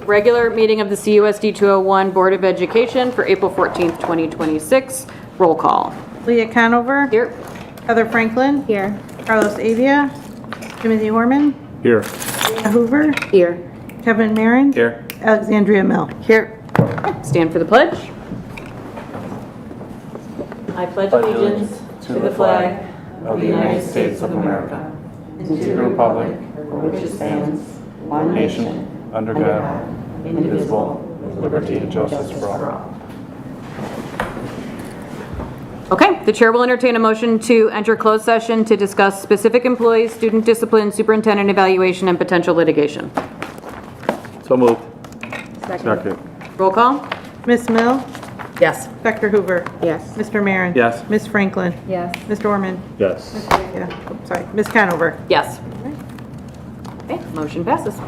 regular meeting of the CUSD 201 Board of Education for April 14th, 2026. Roll call. Leah Conover. Here. Heather Franklin. Here. Carlos Avia. Timothy Horman. Here. Leah Hoover. Here. Kevin Marin. Here. Alexandria Mill. Here. Stand for the pledge. I pledge allegiance to the flag of the United States of America, and to the republic for which it stands, one nation, under God, indivisible, with liberty and justice for all. Okay, the chair will entertain a motion to enter closed session to discuss specific employees, student discipline, superintendent evaluation, and potential litigation. So moved. Second. Roll call? Miss Mill. Yes. Dr. Hoover. Yes. Mr. Marin. Yes. Miss Franklin. Yes. Mr. Orman. Yes. Yeah, sorry, Miss Conover. Yes. Okay, motion passes.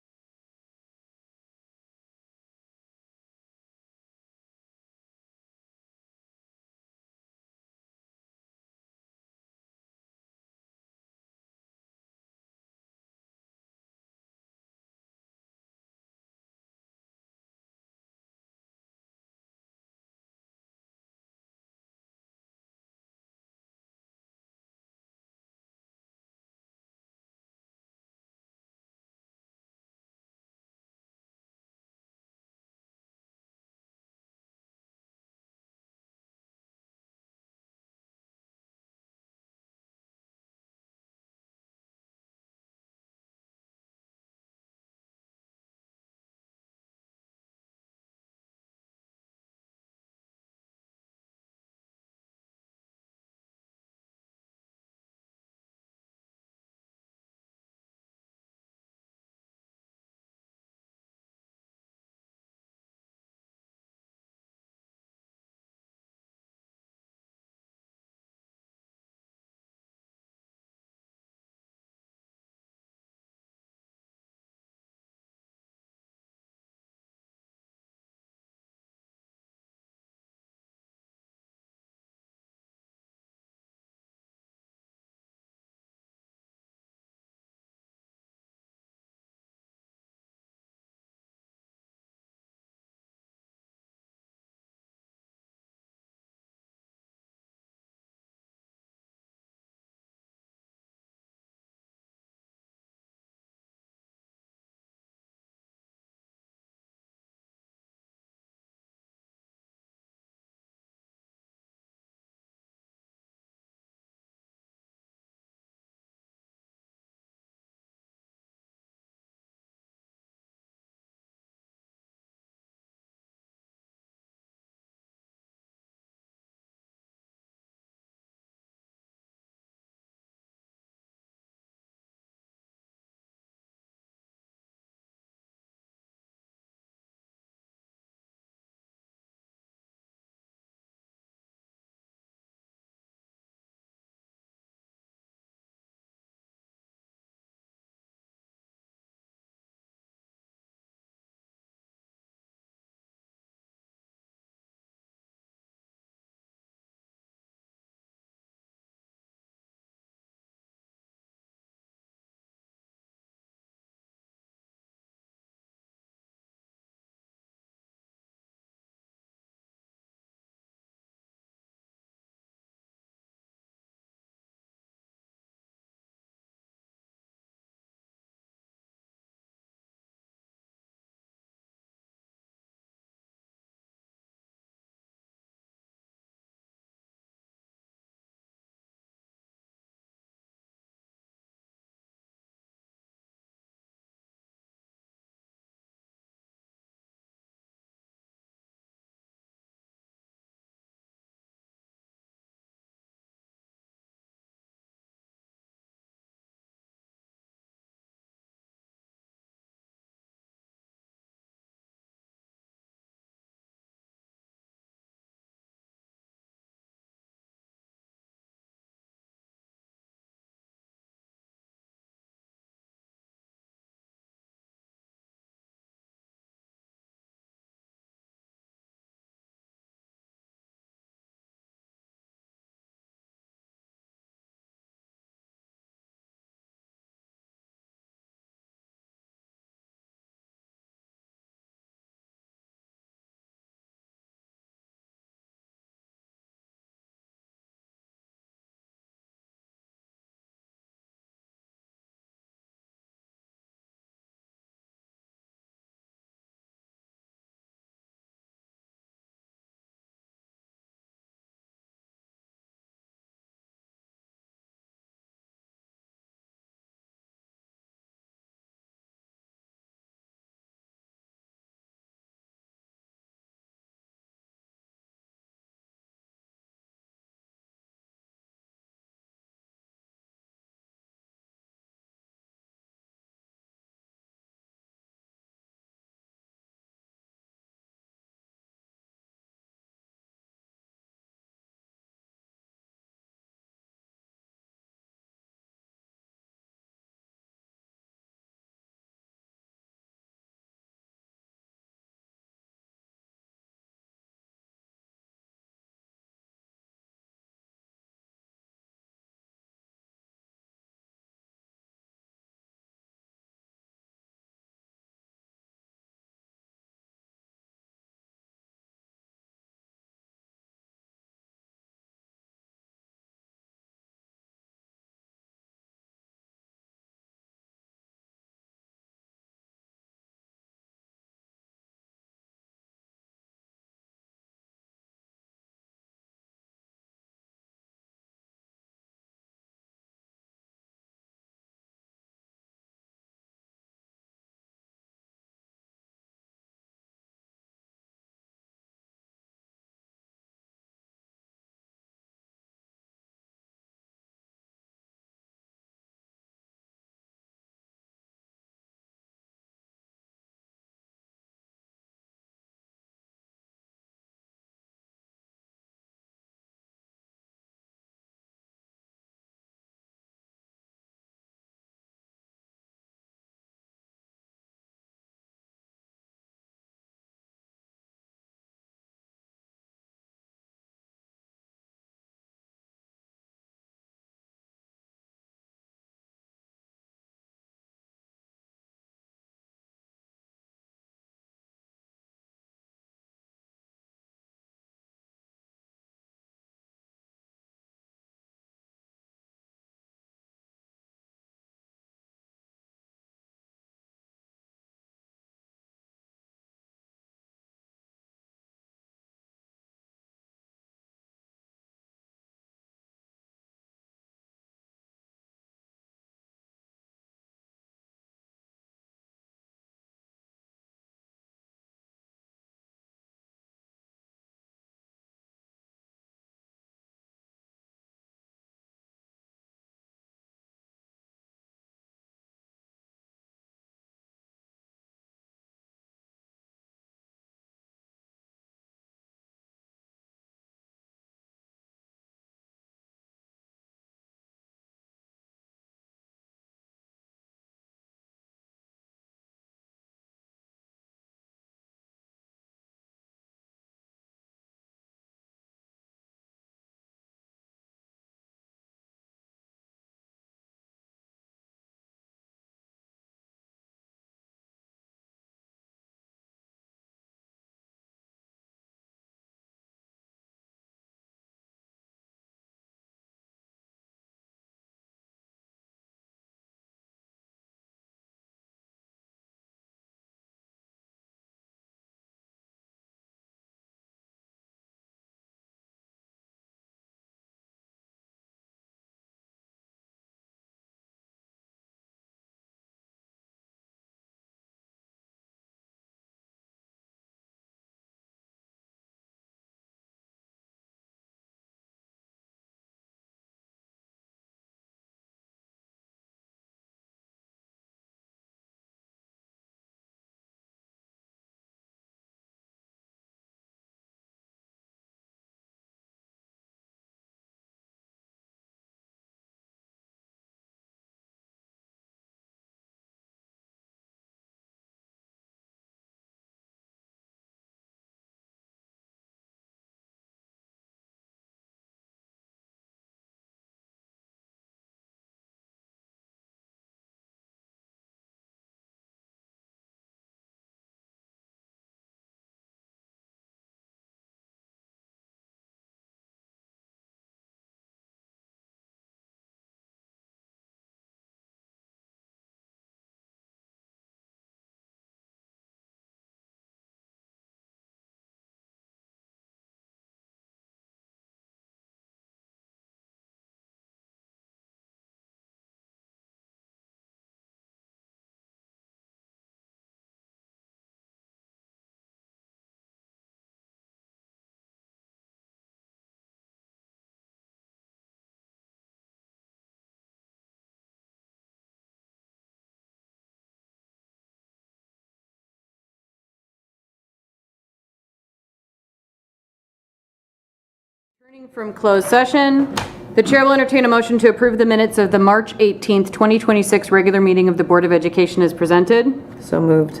From closed session, the chair will entertain a motion to approve the minutes of the March 18th, 2026 regular meeting of the Board of Education as presented. So moved.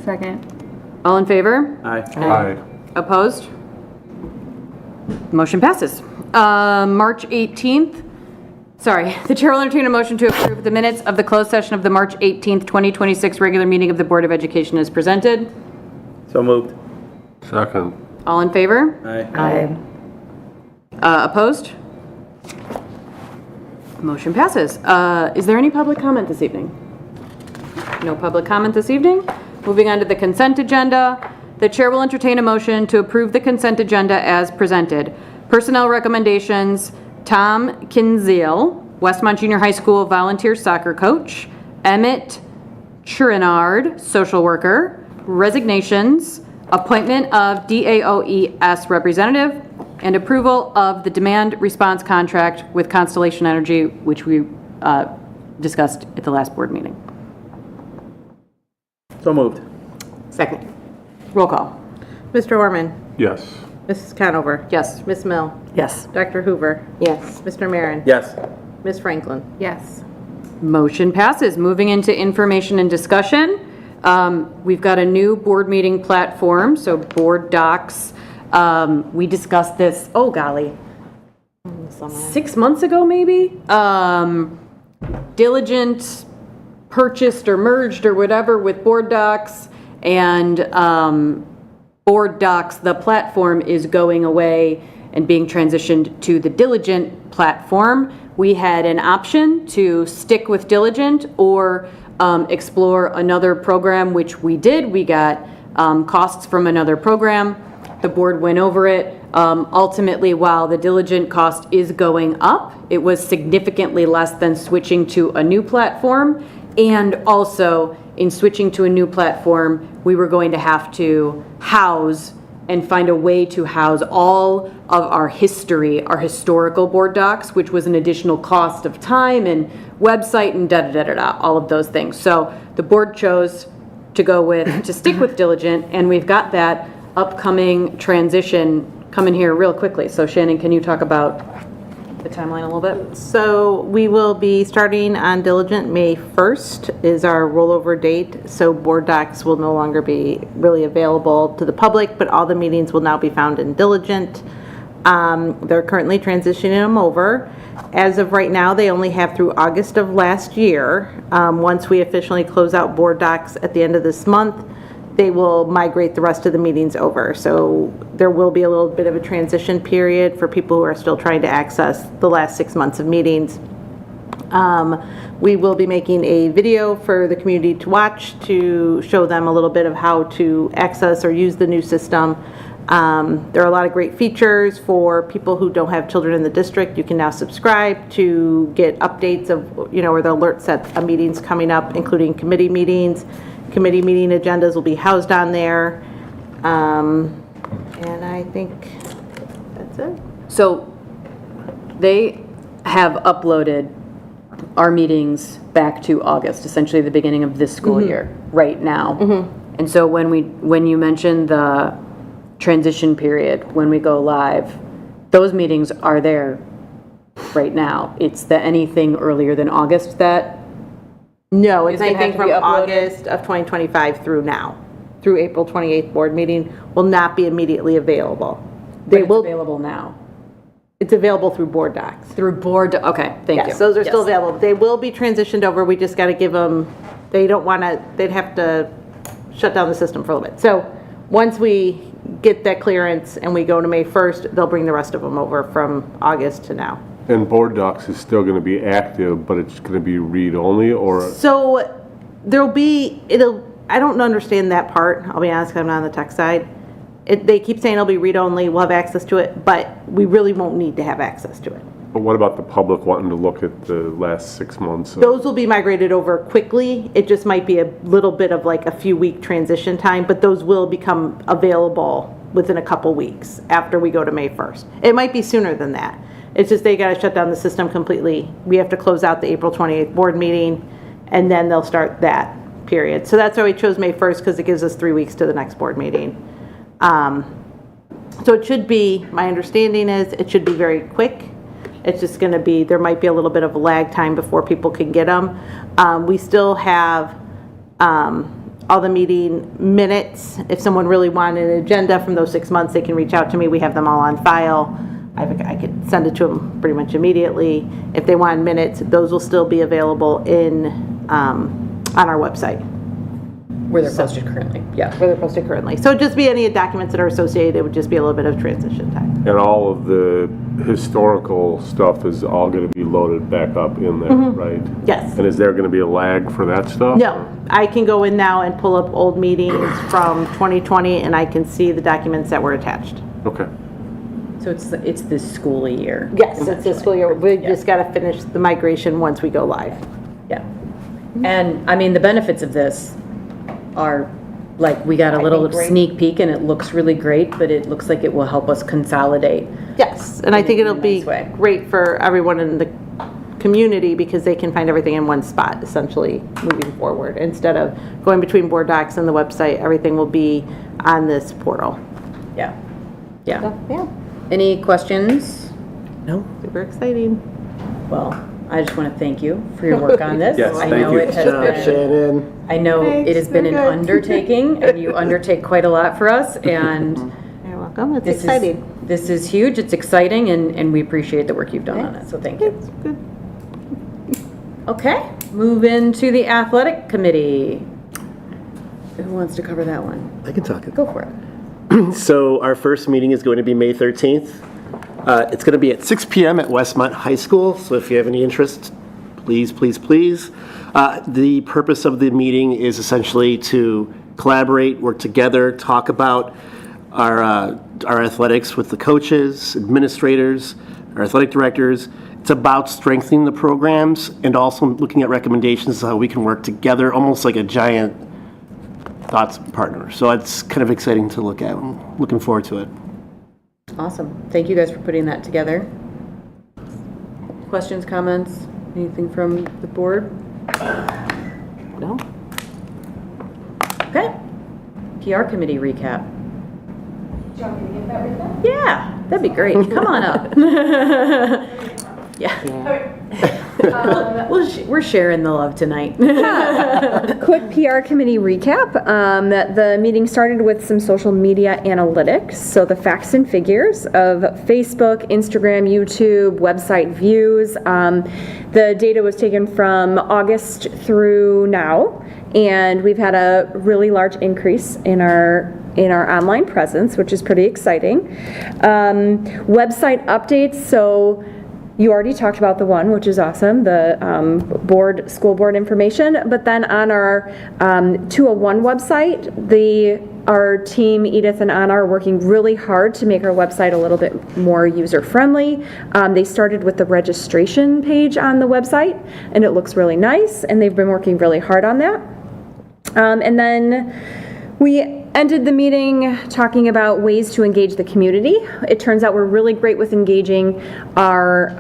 Second. All in favor? Aye. Opposed? Motion passes. March 18th, the chair will entertain a motion to approve the minutes of the closed session of the March 18th, 2026 regular meeting of the Board of Education as presented. So moved. Second. All in favor? Aye. Opposed? Motion passes. Is there any public comment this evening? No public comment this evening. Moving on to the consent agenda. The chair will entertain a motion to approve the consent agenda as presented. Personnel recommendations: Tom Kinziel, Westmont Junior High School volunteer soccer coach; Emmett Chouinard, social worker; resignations; appointment of DAOES representative; and approval of the demand response contract with Constellation Energy, which we discussed at the last board meeting. So moved. Second. Roll call. Mr. Orman? Yes. Mrs. Conover? Yes. Ms. Mill? Yes. Dr. Hoover? Yes. Mr. Marin? Yes. Ms. Franklin? Yes. Motion passes. Moving into information and discussion. We've got a new board meeting platform, so board docs. We discussed this, oh golly, 6 months ago maybe? Diligent purchased or merged or whatever with board docs, and board docs, the platform is going away and being transitioned to the Diligent platform. We had an option to stick with Diligent or explore another program, which we did. We got costs from another program. The board went over it. Ultimately, while the Diligent cost is going up, it was significantly less than switching to a new platform. And also, in switching to a new platform, we were going to have to house and find a way to house all of our history, our historical board docs, which was an additional cost of time and website and da-da-da-da-da, all of those things. So the board chose to stick with Diligent, and we've got that upcoming transition coming here real quickly. So Shannon, can you talk about the timeline a little bit? So we will be starting on Diligent May 1st is our rollover date. So board docs will no longer be really available to the public, but all the meetings will now be found in Diligent. They're currently transitioning them over. As of right now, they only have through August of last year. Once we officially close out board docs at the end of this month, they will migrate the rest of the meetings over. So there will be a little bit of a transition period for people who are still trying to access the last 6 months of meetings. We will be making a video for the community to watch to show them a little bit of how to access or use the new system. There are a lot of great features for people who don't have children in the district. You can now subscribe to get updates of, or the alert set of meetings coming up, including committee meetings. Committee meeting agendas will be housed on there. And I think that's it. So they have uploaded our meetings back to August, essentially the beginning of this school year, right now. And so when you mentioned the transition period, when we go live, those meetings are there right now. It's the anything earlier than August that No, it's gonna have anything to from be uploaded? August of 2025 through now, through April 28th board meeting, will not be immediately available. They it's will. available now. It's available through board docs. Through board, okay, thank you. Yes, those are still Yes. available. They will be transitioned over. We just got to give them, they don't want to, they'd have to shut down the system for a little bit. So once we get that clearance and we go to May 1st, they'll bring the rest of them over from August to now. And board docs is still going to be active, but it's going to be read-only, or? So there'll be, I don't understand that part. I'll be honest, I'm not on the tech side. They keep saying it'll be read-only, we'll have access to it, but we really won't need to have access to it. But what about the public wanting to look at the last 6 months? Those will be migrated over quickly. It just might be a little bit of like a few week transition time, but those will become available within a couple weeks after we go to May 1st. It might be sooner than that. It's just they got to shut down the system completely. We have to close out the April 28th board meeting, and then they'll start that period. So that's why we chose May 1st, because it gives us 3 weeks to the next board meeting. So So it should be, my understanding is, it should be very quick. It's just going to be, there might be a little bit of a lag time before people can get them. We still have all the meeting minutes. If someone really wanted an agenda from those 6 months, they can reach out to me. We have them all on file. I could send it to them pretty much immediately. If they want minutes, those will still be available on our website, Where they're posted currently, yeah. where they're posted currently. So it'd just be any documents that are associated. It would just be a little bit of transition time. And all of the historical stuff is all going to be loaded back up in there, right? Yes. And is there going to be a lag for that stuff? No, I can go in now and pull up old meetings from 2020, and I can see the documents that were attached. Okay. So it's this school year. Yes, it's this school year. We just got to finish the migration once we go live. Yeah. And, I mean, the benefits of this are, like, we got a little great. sneak peek, and it looks really great, but it looks like it will help us consolidate. Yes, and I think it'll be nice way. great for everyone in the community because they can find everything in one spot, essentially, moving forward. Instead of going between board docs and the website, everything will be on this portal. Yeah. Yeah. Yeah, Any questions? no, super exciting. Well, I just want to thank you for your work on this. Yes, I thank know you. it has been, Shannon. I know Thanks, it has been an you're good. undertaking, and you undertake quite a lot for us, and You're welcome. It's this exciting. This is huge, it's exciting, and we appreciate the work you've done on it, so thank you. It's good. Okay, move into the athletic committee. Who wants to cover that one? I can talk. Go for it. So our first meeting is going to be May 13th. It's going to be at 6 p.m. at Westmont High School, so if you have any interest, please, please, please. The purpose of the meeting is essentially to collaborate, work together, talk about our athletics with the coaches, administrators, our athletic directors. It's about strengthening the programs and also looking at recommendations on how we can work together, almost like a giant thoughts partner. So it's kind of exciting to look at. I'm looking forward to it. Awesome. Thank you guys for putting that together. Questions, comments, anything from the board? No? Okay. PR committee recap. Do you want me to give that recap? Yeah, that'd be great. Come on up. Yeah. We're sharing the love tonight. Quick PR committee recap. The meeting started with some social media analytics, so the facts and figures of Facebook, Instagram, YouTube, website views. The data was taken from August through now, and we've had a really large increase in our online presence, which is pretty exciting. Website updates, so you already talked about the one, which is awesome, the school board information, but then on our 201 website, our team, Edith and Anna, are working really hard to make our website a little bit more user-friendly. They started with the registration page on the website, and it looks really nice, and they've been working really hard on that. And then we ended the meeting talking about ways to engage the community. It turns out we're really great with engaging our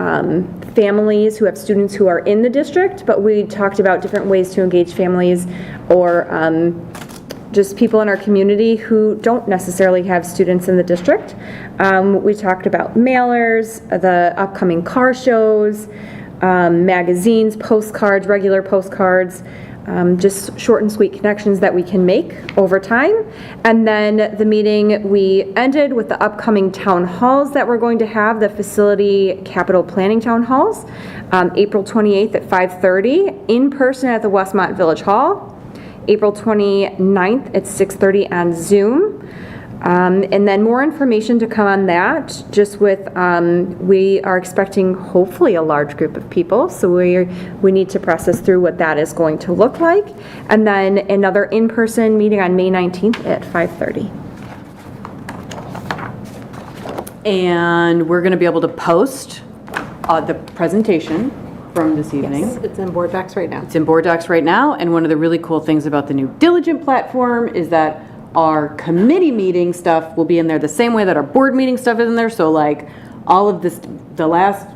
families who have students who are in the district, but we talked about different ways to engage families or just people in our community who don't necessarily have students in the district. We talked about mailers, the upcoming car shows, magazines, postcards, regular postcards, just short and sweet connections that we can make over time. And then the meeting, we ended with the upcoming town halls that we're going to have, the facility capital planning town halls, April 28th at 5:30, in person at the Westmont Village Hall, April 29th at 6:30 on Zoom. And then more information to come on that, just with, we are expecting hopefully a large group of people, so we need to process through what that is going to look like. And then another in-person meeting on May 19th at 5:30. And we're going to be able to post the presentation from this evening. It's in board docs right now. It's in board docs right now, and one of the really cool things about the new Diligent platform is that our committee meeting stuff will be in there the same way that our board meeting stuff is in there. So like all of this, the last,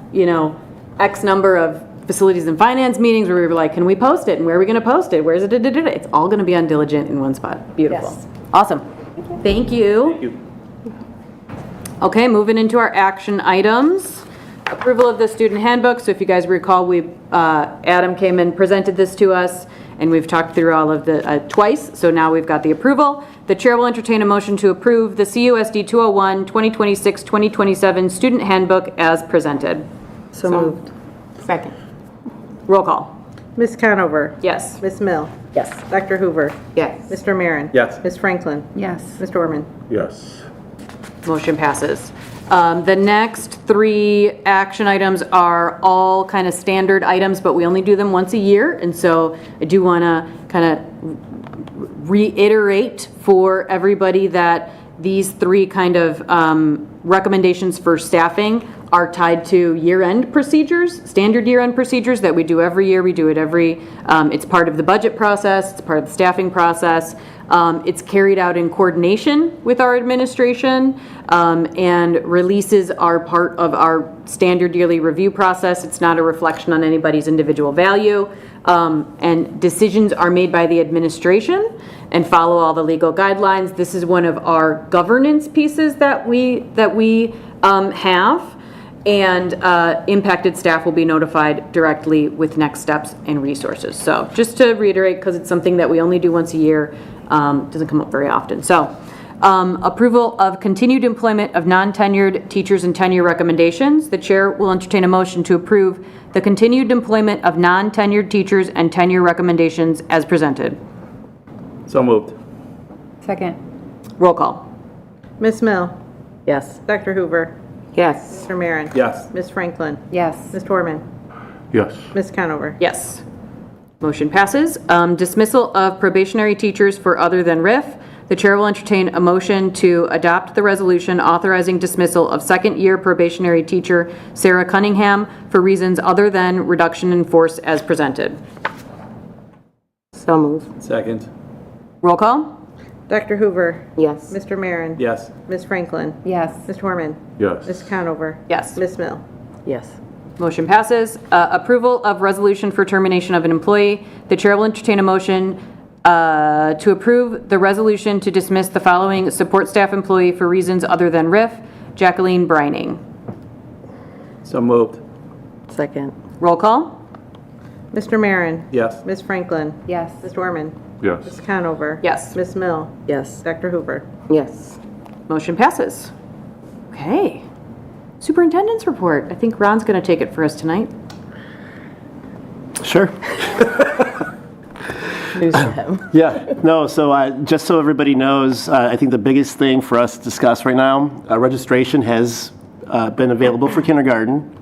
X number of facilities and finance meetings where we were like, can we post it? And where are we going to post it? Where is it? It's all going to be on Diligent in one spot. Beautiful. Yes. Awesome. Thank you. Thank you. Okay, moving into our action items. Approval of the student handbook. So if you guys recall, Adam came and presented this to us, and we've talked through all of the, twice, so now we've got the approval. The chair will entertain a motion to approve the CUSD 201, 2026, 2027 student handbook as presented. So moved. Second. Roll call. Ms. Conover? Yes. Ms. Mill? Yes. Dr. Hoover? Yes. Mr. Marin? Yes. Ms. Franklin? Yes. Mr. Orman? Yes. Motion passes. The next 3 action items are all kind of standard items, but we only do them once a year. And so I do want to kind of reiterate for everybody that these 3 kind of recommendations for staffing are tied to year-end procedures, standard year-end procedures that we do every year. We do it it's part of the budget process, it's part of the staffing process. It's carried out in coordination with our administration, and releases are part of our standard yearly review process. It's not a reflection on anybody's individual value, and decisions are made by the administration and follow all the legal guidelines. This is one of our governance pieces that we have. And impacted staff will be notified directly with next steps and resources. So just to reiterate, because it's something that we only do once a year, doesn't come up very often. So approval of continued employment of non-tenured teachers and tenure recommendations. The chair will entertain a motion to approve the continued employment of non-tenured teachers and tenure recommendations as presented. So moved. Second. Roll call. Ms. Mill? Yes. Dr. Hoover? Yes. Mr. Marin? Yes. Ms. Franklin? Yes. Mr. Orman? Yes. Ms. Conover? Yes. Motion passes. Dismissal of probationary teachers for other than RIF. The chair will entertain a motion to adopt the resolution authorizing dismissal of second-year probationary teacher Sarah Cunningham for reasons other than reduction in force as presented. So moved. Second. Roll call? Dr. Hoover? Yes. Mr. Marin? Yes. Ms. Franklin? Yes. Mr. Orman? Yes. Ms. Conover? Yes. Ms. Mill? Yes. Motion passes. Approval of resolution for termination of an employee. The chair will entertain a motion to approve the resolution to dismiss the following support staff employee for reasons other than RIF, Jacqueline Brining. So moved. Second. Roll call? Mr. Marin? Yes. Ms. Franklin? Yes. Mr. Orman? Yes. Ms. Conover? Yes. Ms. Mill? Yes. Dr. Hoover? Yes. Motion passes. Okay. Superintendent's report. I think Ron's going to take it for us tonight. Sure. Yeah, no, so just so everybody knows, I think the biggest thing for us to discuss right now, registration has been available for kindergarten,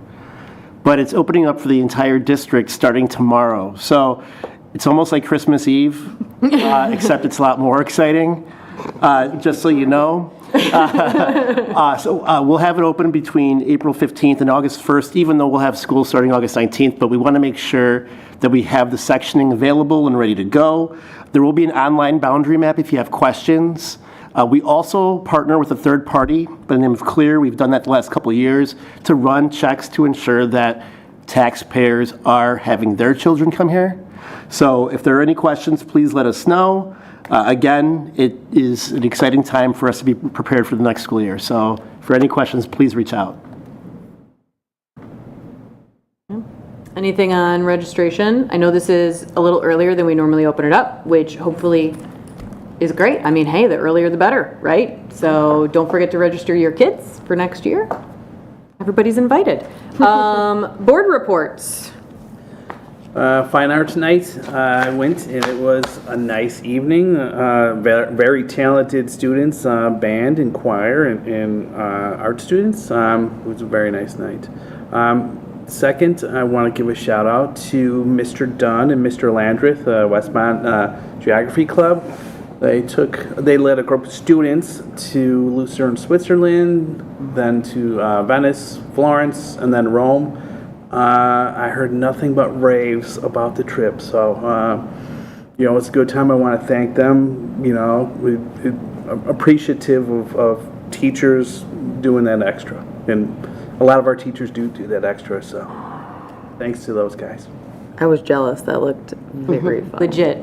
but it's opening up for the entire district starting tomorrow. So it's almost like Christmas Eve, except it's a lot more exciting, just so you know. So we'll have it open between April 15th and August 1st, even though we'll have school starting August 19th, but we want to make sure that we have the sectioning available and ready to go. There will be an online boundary map if you have questions. We also partner with a third party by the name of Clear. We've done that the last couple of years to run checks to ensure that taxpayers are having their children come here. So if there are any questions, please let us know. Again, it is an exciting time for us to be prepared for the next school year. So for any questions, please reach out. Anything on registration? I know this is a little earlier than we normally open it up, which hopefully is great. I mean, hey, the earlier the better, right? So don't forget to register your kids for next year. Everybody's invited. Board reports. Fine Arts Night, I went and it was a nice evening. Very talented students, band and choir and art students. It was a very nice night. Second, I want to give a shout out to Mr. Dunn and Mr. Landreth, Westmont Geography Club. They led a group of students to Lucerne, Switzerland, then to Venice, Florence, and then Rome. I heard nothing but raves about the trip, so it's a good time. I want to thank them. We're appreciative of teachers doing that extra, and a lot of our teachers do that extra. So, thanks to those guys. I was jealous. That looked very fun. Legit,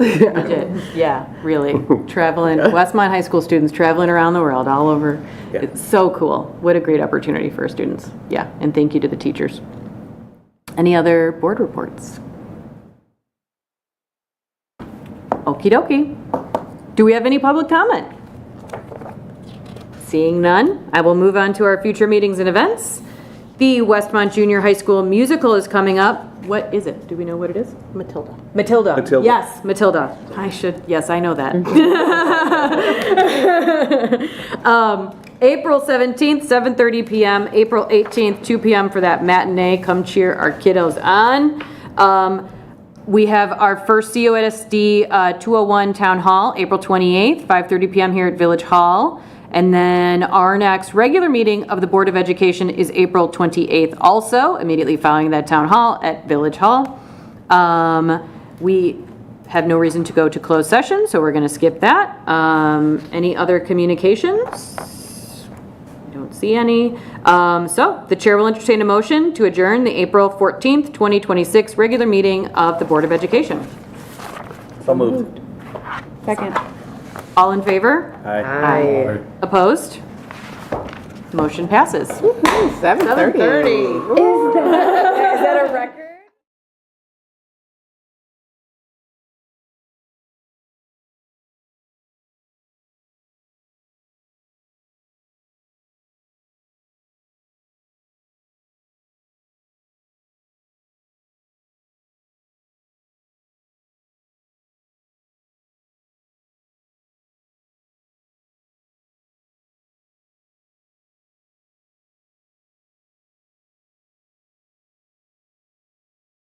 yeah, really. Traveling, Westmont High School students traveling around the world, all over. It's so cool. What a great opportunity for our students. Yeah, and thank you to the teachers. Any other board reports? Okie dokie. Do we have any public comment? Seeing none, I will move on to our future meetings and events. The Westmont Junior High School musical is coming up. What is it? Do we know what it is? Matilda. Matilda. Matilda. Yes, Matilda. Yes, I know that. April 17th, 7:30 p.m., April 18th, 2 p.m. for that matinee. Come cheer our kiddos on. We have our first COSD 201 Town Hall, April 28th, 5:30 p.m. here at Village Hall. And then our next regular meeting of the Board of Education is April 28th, also immediately following that Town Hall at Village Hall. We have no reason to go to closed session, so we're going to skip that. Any other communications? I don't see any. So the chair will entertain a motion to adjourn the April 14th, 2026 regular meeting of the Board of Education. So moved. Second. All in favor? Aye. Opposed? Motion passes. 7:30. Is that a record?